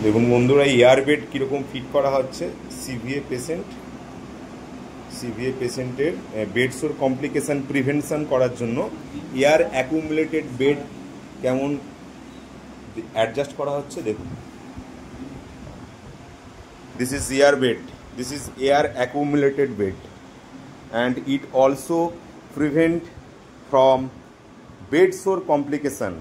দেখুন বন্ধুরা, এয়ারবেড কীরকম ফিট করা হচ্ছে সিভিএ পেশেন্টের বেড সোর কমপ্লিকেশান প্রিভেনশন করার জন্য এয়ার অ্যাকুমুলেটেড বেড কেমন অ্যাডজাস্ট করা হচ্ছে দেখুন। This is airbed, this is air accumulated bed and it also prevent from bed sore complication.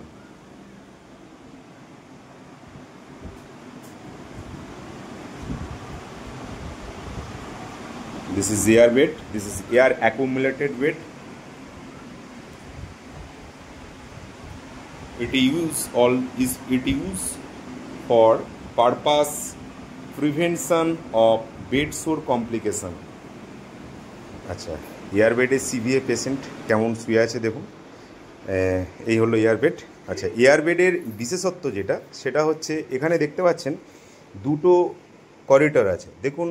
This is air bed. This is air accumulated bed. It used for purpose prevention of bed sore complication. আচ্ছা, air বেডে CVA patient কেমন শুয়ে আছে দেখুন। এই হলো air bed. আচ্ছা, air বেডের বিশেষত্ব যেটা সেটা হচ্ছে এখানে দেখতে পাচ্ছেন দুটো করিডর আছে। দেখুন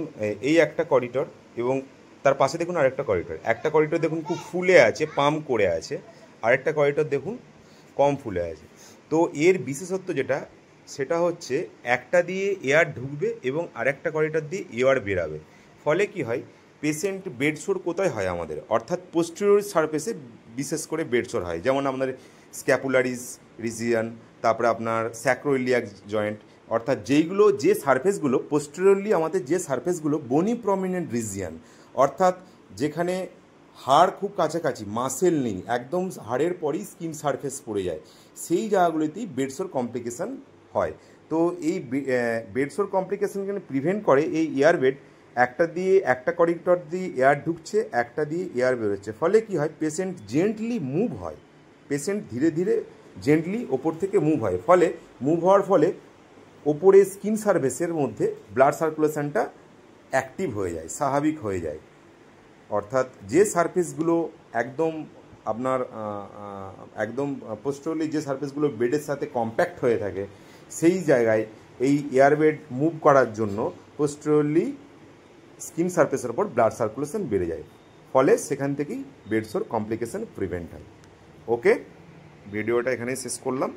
এই একটা করিডর এবং তার পাশে দেখুন আরেকটা করিডর। একটা করিডর দেখুন খুব ফুলে আছে, পাম্প করে আছে, আরেকটা করিডর দেখুন কম ফুলে আছে। তো এর বিশেষত্ব যেটা সেটা হচ্ছে একটা দিয়ে এয়ার ঢুকবে এবং আরেকটা করিডর দিয়ে এয়ার বেরাবে। ফলে কি হয়, পেশেন্ট বেডসোর কোথায় হয় আমাদের, অর্থাৎ পোস্টেরিয়র সারফেসে বিশেষ করে বেডসোর হয়। যেমন আপনার স্ক্যাপুলারিস রিজিয়ান, তারপরে আপনার স্যাক্রোইলিয়াক জয়েন্ট, অর্থাৎ যে সারফেসগুলো পোস্টেরিয়রলি আমাদের যে সারফেসগুলো বনি প্রমিনেন্ট রিজিয়ান, অর্থাৎ যেখানে হাড় খুব কাছাকাছি, মাসেল নেই, একদম হাড়ের পরেই স্কিন সারফেস পড়ে যায়, সেই জায়গাগুলিতেই বেডসোর কমপ্লিকেশান হয়। তো এই বেডসোর কমপ্লিকেশানকে প্রিভেন্ট করে এই এয়ারবেড। একটা করিডর দিয়ে এয়ার ঢুকছে, একটা দিয়ে এয়ার বেরোচ্ছে। ফলে কি হয়, পেশেন্ট জেন্টলি মুভ হয়, পেশেন্ট ধীরে ধীরে জেন্টলি ওপর থেকে মুভ হয়। ফলে মুভ হওয়ার ফলে ওপরে স্কিন সারফেসের মধ্যে ব্লাড সার্কুলেশনটা অ্যাক্টিভ হয়ে যায়, স্বাভাবিক হয়ে যায়। অর্থাৎ যে সারফেসগুলো একদম পোস্টেরিয়রলি যে সারফেসগুলো বেডের সাথে কম্প্যাক্ট হয়ে থাকে, সেই জায়গায় এই এয়ারবেড মুভ করার জন্য পোস্টেরিয়রলি স্কিন সারফেসের ওপর ব্লাড সার্কুলেশন বেড়ে যায়। ফলে সেখান থেকেই বেডসোর কমপ্লিকেশান প্রিভেন্ট হয়। ওকে, ভিডিওটা এখানেই শেষ করলাম।